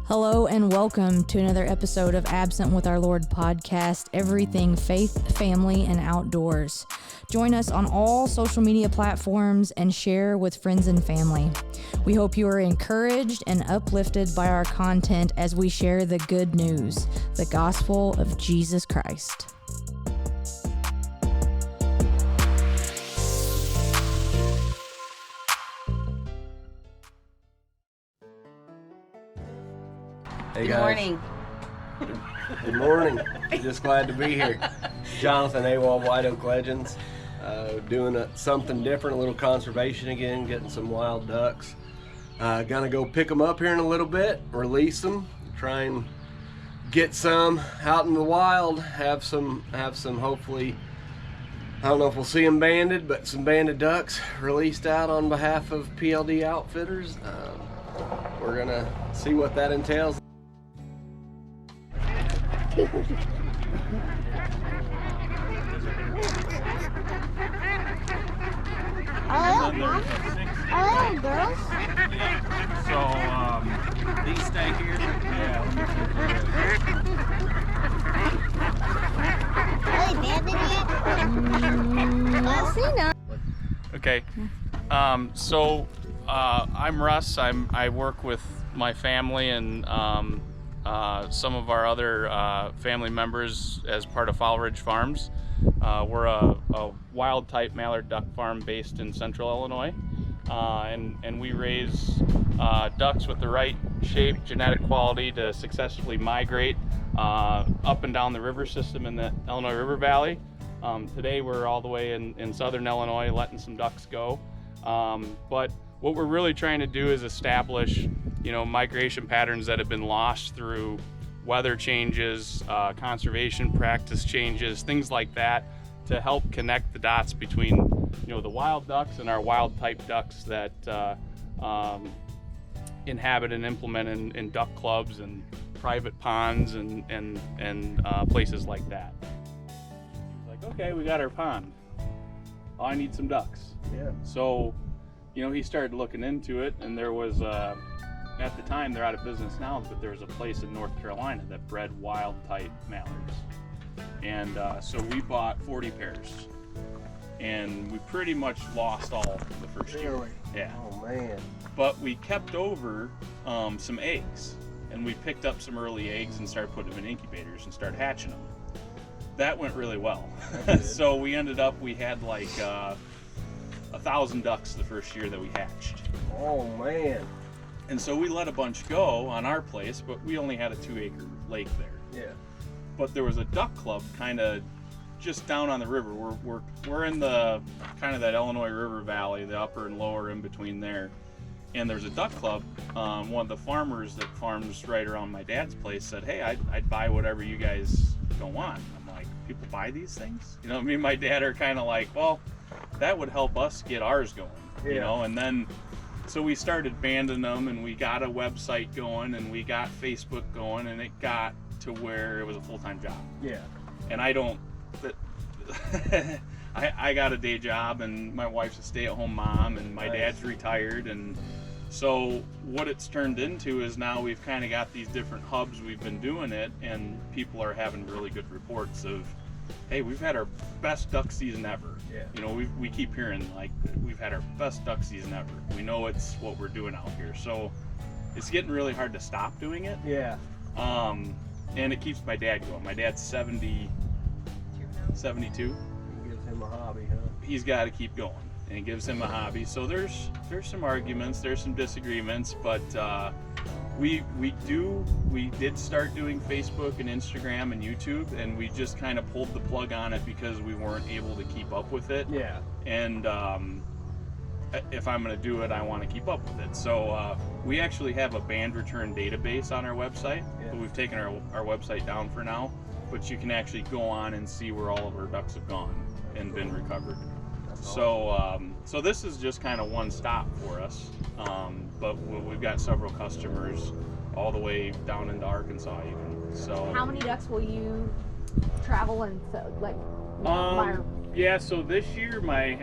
Hello and welcome to another episode of Absent with Our Lord podcast, everything faith, family, and outdoors. Join us on all social media platforms and share with friends and family. We hope you are encouraged and uplifted by our content as we share the good news, the gospel of Jesus Christ. Hey Good guys. morning. Good morning. Just glad to be here. Jonathan, AWOL, White Oak Legends. Doing something different, a little conservation again, getting some wild ducks. Gonna go pick them up here in a little bit, release them, try and get some out in the wild, have some hopefully, I don't know if we'll see them banded, but some banded ducks released out on behalf of PLD Outfitters. We're gonna see what that entails. Hello, hello, girls. So, these stay here? Yeah, Hey, Dad, did you? I see none. Okay. I'm Russ. I work with my family and some of our other family members as part of Fowl Farms. We're a wild type mallard duck farm based in central Illinois, and we raise ducks with the right shape, genetic quality to successfully migrate up and down the river system in the Illinois River Valley. Today we're all the way in southern Illinois letting some ducks go, but what we're really trying to do is establish migration patterns that have been lost through weather changes, conservation practice changes, things like that, to help connect the dots between the wild ducks and our wild type ducks that inhabit and implement in duck clubs and private ponds and places like that. Like, okay, we got our pond. Oh, I need some ducks. Yeah. So, he started looking into it, and there was at the time, they're out of business now, but there was a place in North Carolina that bred wild type mallards. And so we bought 40 pairs. And we pretty much lost all the first year. Really? Yeah. Oh man. But we kept over some eggs. And we picked up some early eggs and started putting them in incubators and started hatching them. That went really well. So we had like 1,000 ducks the first year that we hatched. Oh man. And so we let a bunch go on our place, but we only had a 2-acre lake there. Yeah. But there was a duck club kind of just down on the river. We're in the kind of that Illinois River Valley, the upper and lower in between there. And there's a duck club. One of the farmers that farms right around my dad's place said, "Hey, I'd buy whatever you guys don't want." I'm like, "People buy these things?" Me and my dad are kind of like, "Well, that would help us get ours going." And then so we started banding them, and we got a website going, and we got Facebook going, and it got to where it was a full-time job. Yeah. And I got a day job, and my wife's a stay-at-home mom, and my dad's retired, and so what it's turned into is now we've kind of got these different hubs we've been doing it, and people are having really good reports of, hey, we've had our best duck season ever. Yeah. We keep hearing like we've had our best duck season ever. We know it's what we're doing out here. So it's getting really hard to stop doing it. Yeah. And it keeps my dad going. My dad's 72. It gives him a hobby, huh? He's got to keep going, and it gives him a hobby. So there's some arguments, there's some disagreements, but we did start doing Facebook and Instagram and YouTube, and we just kind of pulled the plug on it because we weren't able to keep up with it. Yeah. And if I'm going to do it, I want to keep up with it. So we actually have a band return database on our website, but we've taken our website down for now. But you can actually go on and see where all of our ducks have gone and been recovered. So this is just kind of one stop for us, but we've got several customers all the way down into Arkansas even. So how many ducks will you travel and buy? Yeah, so this year my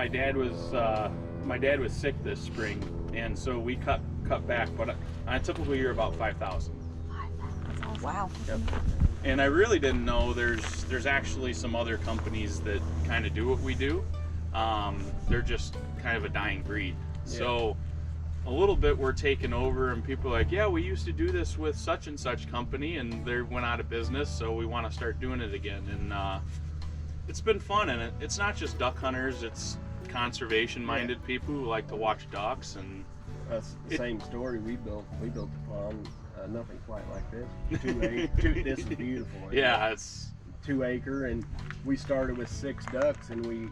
dad was sick this spring, And so we cut back, but on a typical year about 5,000. Wow. Yep. And I really didn't know there's actually some other companies that kind of do what we do. They're just kind of a dying breed. Yeah. So a little bit we're taking over, and people are like, yeah, we used to do this with such and such company, and they went out of business, so we want to start doing it again. And it's been fun, and it's not just duck hunters, it's conservation-minded people who like to watch ducks. And that's the same story. We built a pond, nothing quite like this. 2 acre. This is beautiful. Yeah, it's 2 acre, and we started with 6 ducks, and we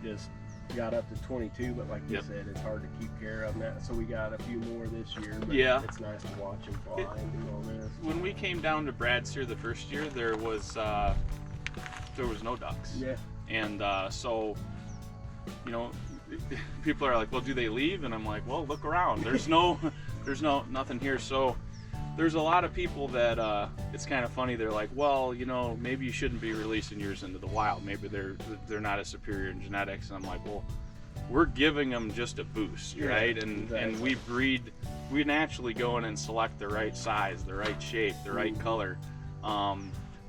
just got up to 22. But like you said, it's hard to keep care of that. So we got a few more this year. But it's nice to watch them fly and do all this. When we came down to Brad's here the first year, there was no ducks. Yeah. And so, you know, people are like, well, do they leave? And I'm like, well, look around. There's nothing here. So there's a lot of people that it's kind of funny. They're like, well, you know, maybe you shouldn't be releasing yours into the wild. Maybe they're not as superior in genetics. And I'm like, well, we're giving them just a boost, right? And we breed. We naturally go in and select the right size, the right shape, the right color.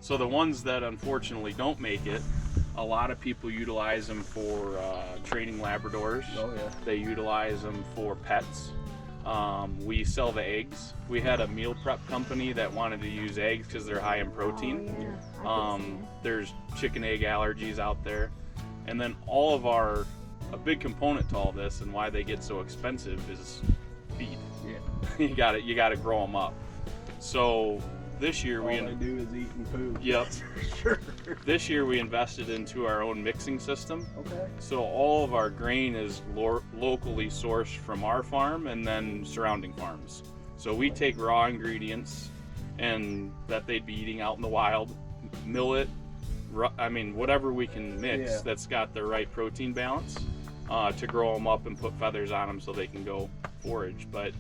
So the ones that unfortunately don't make it, a lot of people utilize them for training Labradors. Oh yeah. They utilize them for pets. We sell the eggs. We had a meal prep company that wanted to use eggs because they're high in protein. Oh, yeah. There's chicken egg allergies out there. And then a big component to all this and why they get so expensive is feed. Yeah. you gotta grow them up. So this year all they do is eat and poop. Yep. Sure. This year we invested into our own mixing system. Okay. So all of our grain is locally sourced from our farm and then surrounding farms. So we take raw ingredients and that they'd be eating out in the wild, millet, whatever we can mix that's got the right protein balance to grow them up and put feathers on them so they can go forage. But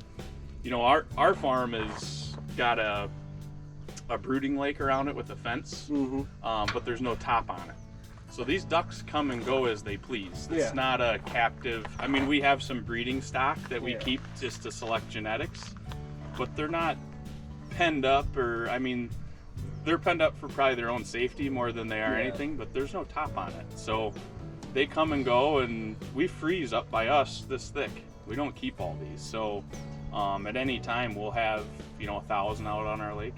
you know, our farm has got a brooding lake around it with a fence, but there's no top on it. So these ducks come and go as they please. It's not a captive. I mean, we have some breeding stock that we keep just to select genetics, but they're not penned up, or they're penned up for probably their own safety more than they are anything, but there's no top on it. So they come and go, and we freeze up by us this thick. We don't keep all these. So at any time we'll have 1,000 out on our lake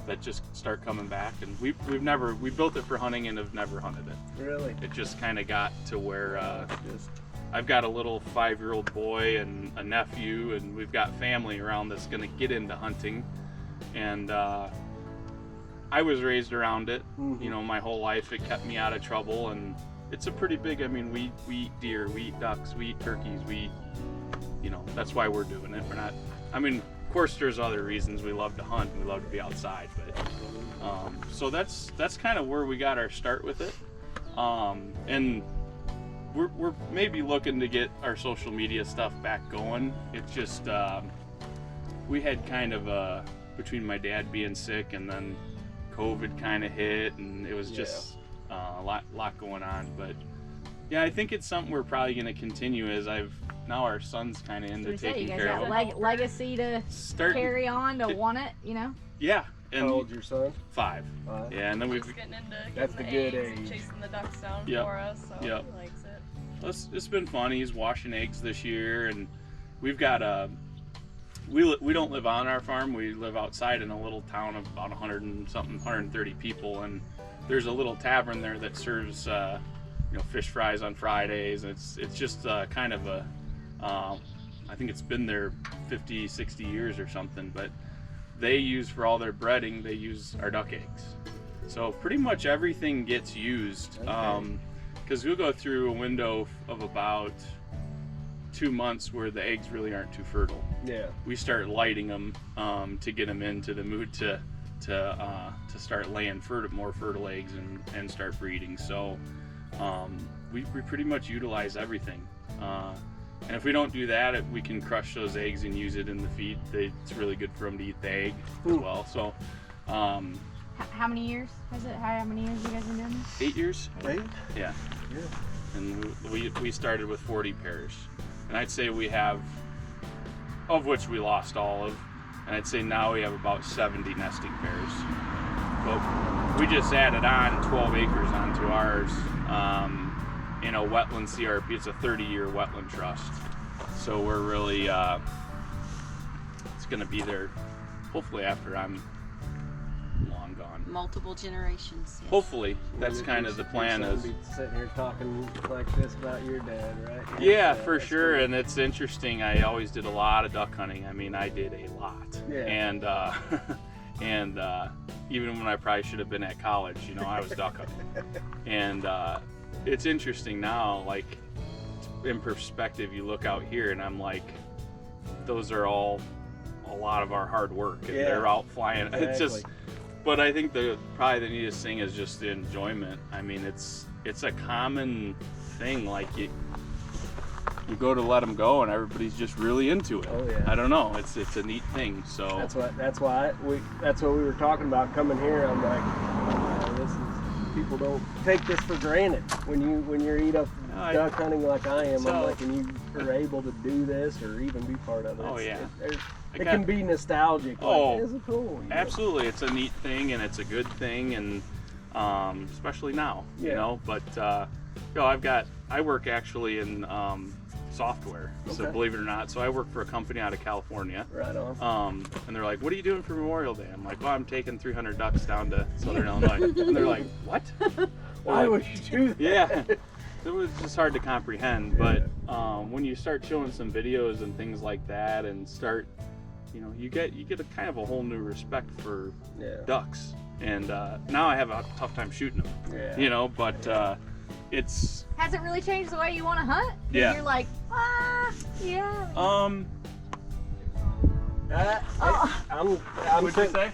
that just start coming back, and we built it for hunting and have never hunted it. Really? It just kind of got to where I've got a little 5-year-old boy and a nephew, and we've got family around that's going to get into hunting, and I was raised around it. My whole life. It kept me out of trouble, and it's a pretty big, we eat deer, we eat ducks, we eat turkeys, that's why we're doing it. We're not, of course there's other reasons. We love to hunt, we love to be outside, but so that's kind of where we got our start with it. And we're maybe looking to get our social media stuff back going. It's just we had kind of between my dad being sick and then COVID kind of hit, and it was just a lot going on. But yeah, I think it's something we're probably going to continue as now our son's kind of into taking care of it. You guys got legacy to carry on to want it, Yeah. And how old's your son? 5. Yeah, and then we've getting into that's the good age. and chasing the ducks down for us, so he likes it. It's been fun. He's washing eggs this year, and we've got we don't live on our farm. We live outside in a little town of about 130 people, and there's a little tavern there that serves fish fries on Fridays. It's just kind of a I think it's been there 50, 60 years or something, but they use for all their breading, they use our duck eggs. So pretty much everything gets used, because we'll go through a window of about 2 months where the eggs really aren't too fertile. Yeah. We start lighting them to get them into the mood to start laying more fertile eggs and start breeding. So we pretty much utilize everything. And if we don't do that, we can crush those eggs and use it in the feed. It's really good for them to eat the egg as well. So, how many years has it? How many years you guys been doing this? 8 years. 8? Yeah. And we started with 40 pairs, And I'd say we have, of which we lost all of, and I'd say now we have about 70 nesting pairs. But we just added on 12 acres onto ours in a wetland CRP. It's a 30-year wetland trust. So we're really, it's gonna be there hopefully after I'm long gone. Multiple generations. Yes. Hopefully, that's kind of the plan. Is be sitting here talking like this about your dad, right? yeah, for sure. And it's interesting. I always did a lot of duck hunting. I mean, I did a lot. Yeah. And even when I probably should have been at college, you know, I was duck hunting. And it's interesting now, like in perspective, you look out here, and I'm like, those are all a lot of our hard work, and they're out flying. Exactly. It's just. But I think probably the neatest thing is just the enjoyment. I mean, it's a common thing. Like you go to let them go, and everybody's just really into it. Oh yeah. I don't know. It's a neat thing. So that's what we were talking about coming here. I'm like, this is, people don't take this for granted when you're duck hunting like I am. I'm like, and you are able to do this or even be part of it. Oh yeah. It can be nostalgic. Oh, like, this is cool. Absolutely. It's a neat thing, and it's a good thing, and especially now, you know. But I work actually in software. Okay. So believe it or not, so I work for a company out of California. Right on. And they're like, "What are you doing for Memorial Day?" I'm like, "Well, I'm taking 300 ducks down to Southern Illinois." And they're like, "What? Why would you do that?" Yeah. It was just hard to comprehend, but when you start showing some videos and things like that, and start, you know, you get a kind of a whole new respect for ducks, and now I have a tough time shooting them. Yeah. You know, but it's. Has it really changed the way you want to hunt? Yeah. You're like, yeah. I'm What'd you say?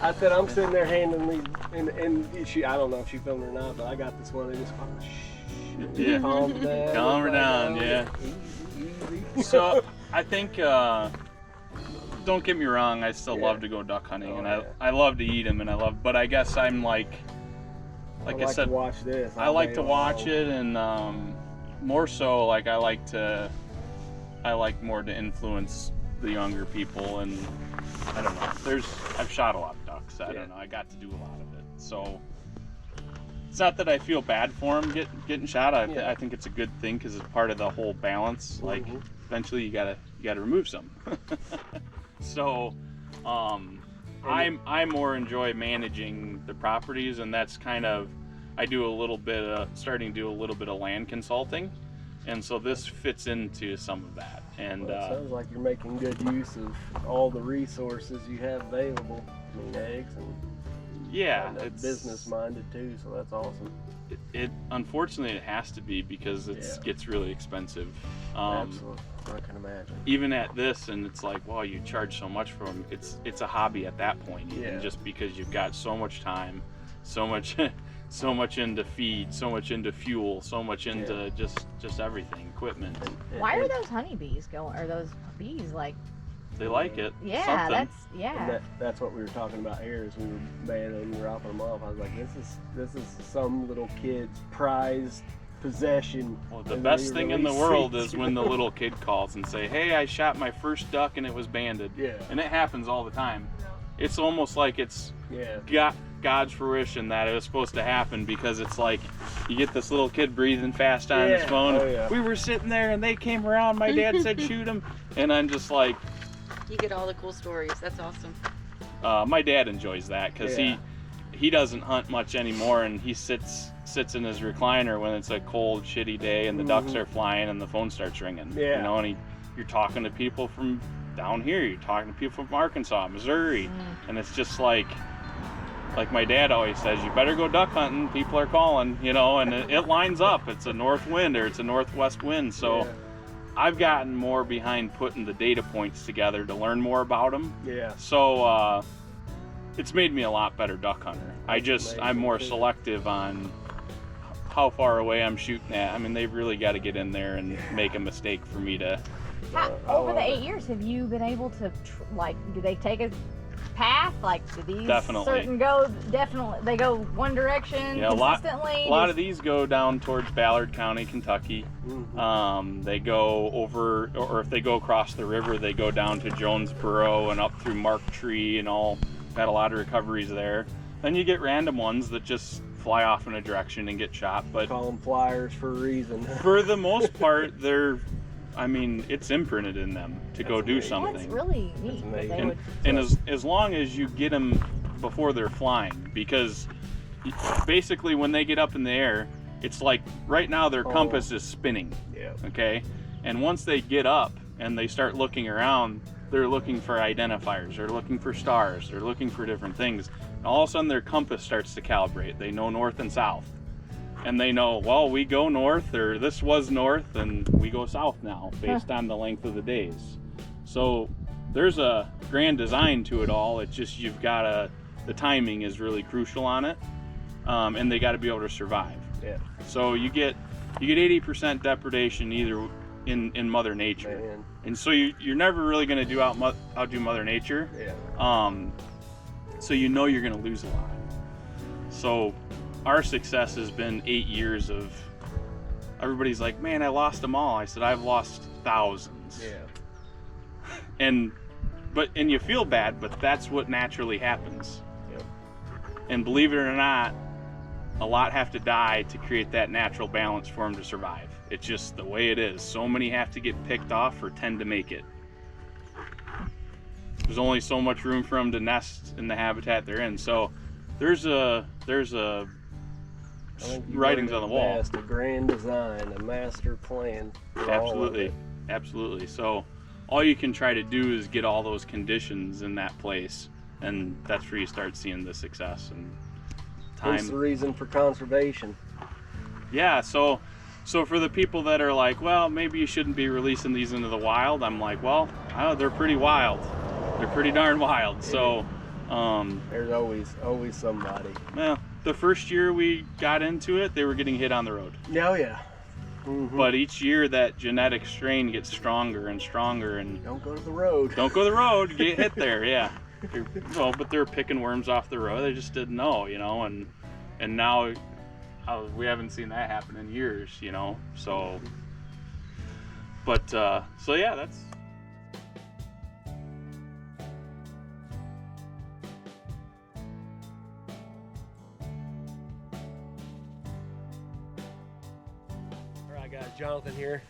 I said I'm sitting there handing these, and she, I don't know if she filmed or not, but I got this one. They just calm down. Calm her down, yeah. Easy. So I think, don't get me wrong, I still love to go duck hunting, and I love to eat them, and but I guess I'm like I said, to watch this. I like to watch it, and more so, like I like more to influence the younger people, and I don't know. I've shot a lot of ducks. I don't know. I got to do a lot of it, so. It's not that I feel bad for them getting shot. I think it's a good thing because it's part of the whole balance. Like eventually you gotta remove some. So I more enjoy managing the properties, and that's kind of I do a little bit of starting to do a little bit of land consulting, and so this fits into some of that. And it sounds like you're making good use of all the resources you have available. I mean, eggs and. Yeah, it's business minded too, so that's awesome. It unfortunately it has to be because it gets really expensive. Absolutely, I can imagine. Even at this, and it's like, wow, you charge so much for them. It's a hobby at that point, even just because you've got so much time, so much into feed, so much into fuel, so much into just everything, equipment. Why are those honeybees going? Or those bees like? They like it. Yeah, something. That's what we were talking about here. As we were banding and dropping them off, I was like, this is some little kid's prized possession. Well, the best thing in the world is when the little kid calls and say, "Hey, I shot my first duck and it was banded." Yeah. And it happens all the time. It's almost like it's God's fruition that it was supposed to happen, because it's like you get this little kid breathing fast on his phone. Oh, yeah. We were sitting there and they came around. My dad said shoot him, and I'm just like. You get all the cool stories. That's awesome. My dad enjoys that because he doesn't hunt much anymore, and he sits in his recliner when it's a cold, shitty day and the ducks are flying and the phone starts ringing. Yeah. You know, and you're talking to people from down here. You're talking to people from Arkansas, Missouri, and it's just like my dad always says, you better go duck hunting. People are calling, you know, and it lines up. It's a north wind or it's a northwest wind, so. Yeah. I've gotten more behind putting the data points together to learn more about them. Yeah. So it's made me a lot better duck hunter. I'm more selective on how far away I'm shooting at. I mean, they've really got to get in there and make a mistake for me to. Over the 8 years, have you been able to do they take a path? Like, do these Definitely. certain they go one direction consistently? A lot of these go down towards Ballard County, Kentucky. They go over, or if they go across the river, they go down to Jonesboro and up through Mark Tree and all. Got a lot of recoveries there. Then you get random ones that just fly off in a direction and get shot. But call them flyers for a reason. For the most part, it's imprinted in them to go do something. That's really neat. And as long as you get them before they're flying, because basically when they get up in the air, it's like right now their compass is spinning. Yeah. Okay. And once they get up and they start looking around, they're looking for identifiers, they're looking for stars, they're looking for different things. And all of a sudden their compass starts to calibrate. They know north and south. And they know, well, we go north, or this was north, and we go south now, based on the length of the days. So there's a grand design to it all. It's just the timing is really crucial on it, and they got to be able to survive. Yeah. So you get 80% depredation either in Mother Nature, Man. and so you're never really going to outdo Mother Nature. Yeah. So you know you're going to lose a lot. So our success has been 8 years of everybody's like, man, I lost them all. I said, I've lost thousands. Yeah. And you feel bad, but that's what naturally happens. Yep. And believe it or not, a lot have to die to create that natural balance for them to survive. It's just the way it is. So many have to get picked off or 10 to make it. There's only so much room for them to nest in the habitat they're in. So there's a writings on the wall. A grand design, a master plan. Absolutely. So all you can try to do is get all those conditions in that place, and that's where you start seeing the success and time. That's the reason for conservation. Yeah. So for the people that are like, well, maybe you shouldn't be releasing these into the wild, I'm like, well, they're pretty wild. They're pretty darn wild. So there's always somebody. Well, the first year we got into it, they were getting hit on the road. Oh yeah. Mm-hmm. But each year that genetic strain gets stronger and stronger, and don't go to the road. Don't go to the road. Get hit there. Yeah. But they're picking worms off the road. They just didn't know, and now we haven't seen that happen in years, So, but so yeah, that's. Jonathan here,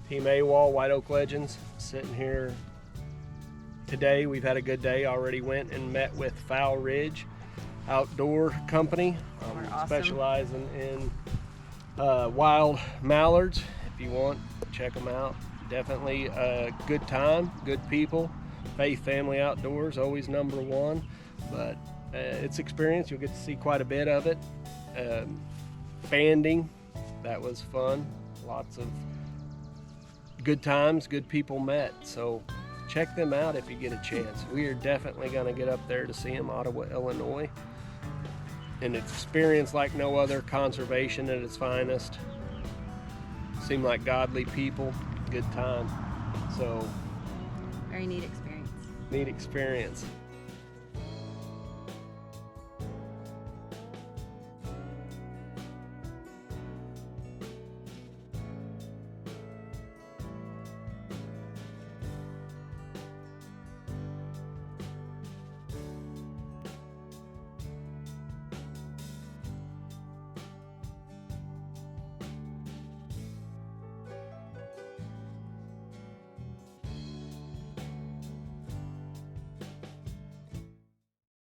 Team AWOL, White Oak Legends, sitting here today. We've had a good day. Already went and met with Fowl Ridge Outdoor Company, Awesome. Specializing in wild mallards. If you want, check them out. Definitely a good time, good people. Faith Family Outdoors, always number one. But it's experience. You'll get to see quite a bit of it. Banding, that was fun. Lots of good times, good people met. So check them out if you get a chance. We are definitely going to get up there to see them, Ottawa, Illinois. An experience like no other, conservation at its finest. Seem like godly people, good time. So Very neat experience. neat experience.